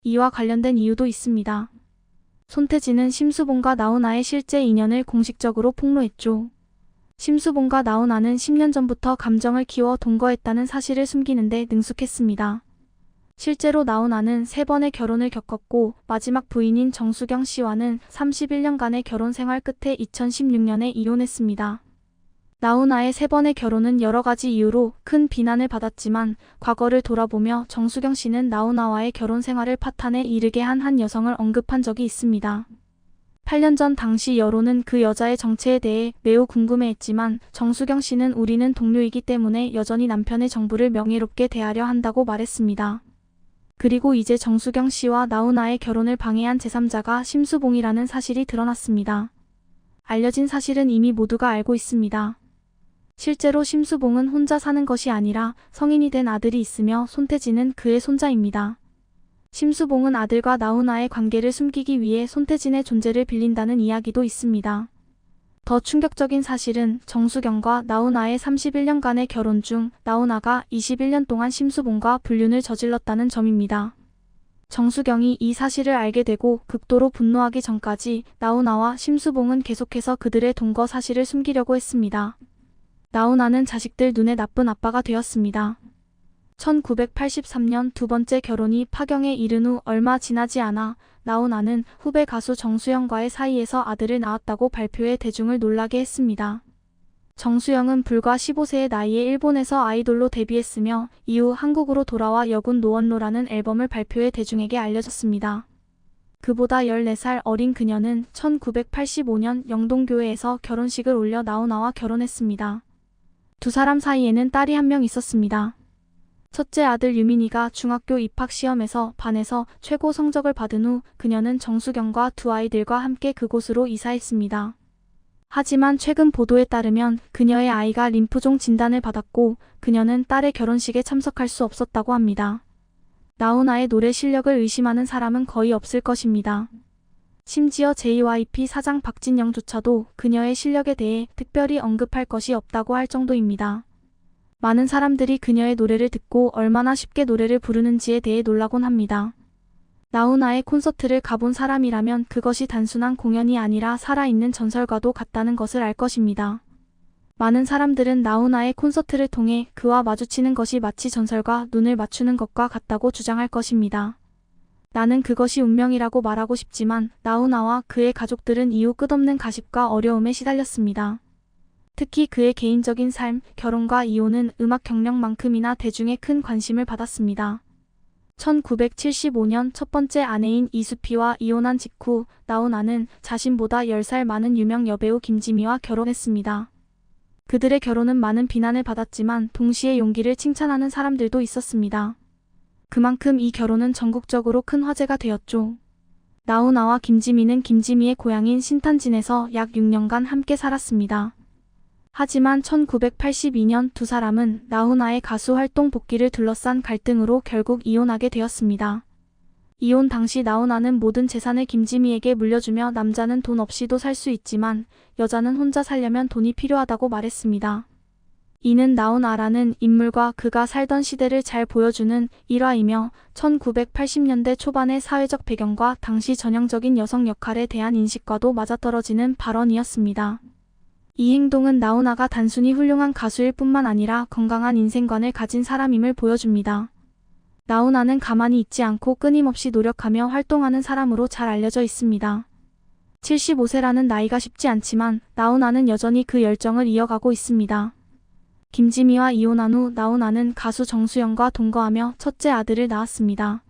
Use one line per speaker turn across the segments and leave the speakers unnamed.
이와 관련된 이유도 있습니다. 손태진은 심수봉과 나훈아의 실제 인연을 공식적으로 폭로했죠. 심수봉과 나훈아는 10년 전부터 감정을 키워 동거했다는 사실을 숨기는데 능숙했습니다. 실제로 나훈아는 3번의 결혼을 겪었고 마지막 부인인 정수경 씨와는 31년간의 결혼 생활 끝에 2016년에 이혼했습니다. 나훈아의 3번의 결혼은 여러 가지 이유로 큰 비난을 받았지만 과거를 돌아보며 정수경 씨는 나훈아와의 결혼 생활을 파탄에 이르게 한 여성을 언급한 적이 있습니다. 8년 전 당시 여론은 그 여자의 정체에 대해 매우 궁금해했지만 정수경 씨는 우리는 동료이기 때문에 여전히 남편의 정부를 명예롭게 대하려 한다고 말했습니다. 그리고 이제 정수경 씨와 나훈아의 결혼을 방해한 제3자가 심수봉이라는 사실이 드러났습니다. 알려진 사실은 이미 모두가 알고 있습니다. 실제로 심수봉은 혼자 사는 것이 아니라 성인이 된 아들이 있으며 손태진은 그의 손자입니다. 심수봉은 아들과 나훈아의 관계를 숨기기 위해 손태진의 존재를 빌린다는 이야기도 있습니다. 더 충격적인 사실은 정수경과 나훈아의 31년간의 결혼 중 나훈아가 21년 동안 심수봉과 불륜을 저질렀다는 점입니다. 정수경이 이 사실을 알게 되고 극도로 분노하기 전까지 나훈아와 심수봉은 계속해서 그들의 동거 사실을 숨기려고 했습니다. 나훈아는 자식들 눈에 나쁜 아빠가 되었습니다. 1983년 두 번째 결혼이 파경에 이른 후 얼마 지나지 않아 나훈아는 후배 가수 정수영과의 사이에서 아들을 낳았다고 발표해 대중을 놀라게 했습니다. 정수영은 불과 15세의 나이에 일본에서 아이돌로 데뷔했으며 이후 한국으로 돌아와 여군 노원로라는 앨범을 발표해 대중에게 알려졌습니다. 그보다 14살 어린 그녀는 1985년 영동교회에서 결혼식을 올려 나훈아와 결혼했습니다. 두 사람 사이에는 딸이 한 명 있었습니다. 첫째 아들 유민이가 중학교 입학시험에서 반에서 최고 성적을 받은 후 그녀는 정수경과 두 아이들과 함께 그곳으로 이사했습니다. 하지만 최근 보도에 따르면 그녀의 아이가 림프종 진단을 받았고 그녀는 딸의 결혼식에 참석할 수 없었다고 합니다. 나훈아의 노래 실력을 의심하는 사람은 거의 없을 것입니다. 심지어 JYP 사장 박진영조차도 그녀의 실력에 대해 특별히 언급할 것이 없다고 할 정도입니다. 많은 사람들이 그녀의 노래를 듣고 얼마나 쉽게 노래를 부르는지에 대해 놀라곤 합니다. 나훈아의 콘서트를 가본 사람이라면 그것이 단순한 공연이 아니라 살아있는 전설과도 같다는 것을 알 것입니다. 많은 사람들은 나훈아의 콘서트를 통해 그와 마주치는 것이 마치 전설과 눈을 맞추는 것과 같다고 주장할 것입니다. 나는 그것이 운명이라고 말하고 싶지만 나훈아와 그의 가족들은 이후 끝없는 가십과 어려움에 시달렸습니다. 특히 그의 개인적인 삶, 결혼과 이혼은 음악 경력만큼이나 대중의 큰 관심을 받았습니다. 1975년 첫 번째 아내인 이수피와 이혼한 직후 나훈아는 자신보다 10살 많은 유명 여배우 김지미와 결혼했습니다. 그들의 결혼은 많은 비난을 받았지만 동시에 용기를 칭찬하는 사람들도 있었습니다. 그만큼 이 결혼은 전국적으로 큰 화제가 되었죠. 나훈아와 김지미는 김지미의 고향인 신탄진에서 약 6년간 함께 살았습니다. 하지만 1982년 두 사람은 나훈아의 가수 활동 복귀를 둘러싼 갈등으로 결국 이혼하게 되었습니다. 이혼 당시 나훈아는 모든 재산을 김지미에게 물려주며 남자는 돈 없이도 살 수 있지만 여자는 혼자 살려면 돈이 필요하다고 말했습니다. 이는 나훈아라는 인물과 그가 살던 시대를 잘 보여주는 일화이며 1980년대 초반의 사회적 배경과 당시 전형적인 여성 역할에 대한 인식과도 맞아떨어지는 발언이었습니다. 이 행동은 나훈아가 단순히 훌륭한 가수일 뿐만 아니라 건강한 인생관을 가진 사람임을 보여줍니다. 나훈아는 가만히 있지 않고 끊임없이 노력하며 활동하는 사람으로 잘 알려져 있습니다. 75세라는 나이가 쉽지 않지만 나훈아는 여전히 그 열정을 이어가고 있습니다. 김지미와 이혼한 후 나훈아는 가수 정수영과 동거하며 첫째 아들을 낳았습니다.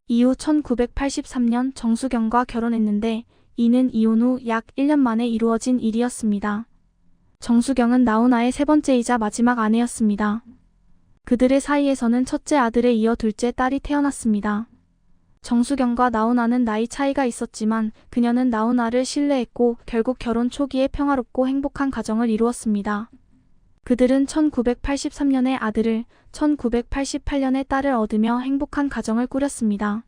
이후 1983년 정수경과 결혼했는데 이는 이혼 후 약 1년 만에 이루어진 일이었습니다. 정수경은 나훈아의 세 번째이자 마지막 아내였습니다. 그들의 사이에서는 첫째 아들에 이어 둘째 딸이 태어났습니다. 정수경과 나훈아는 나이 차이가 있었지만 그녀는 나훈아를 신뢰했고 결국 결혼 초기에 평화롭고 행복한 가정을 이루었습니다. 그들은 1983년에 아들을, 1988년에 딸을 얻으며 행복한 가정을 꾸렸습니다.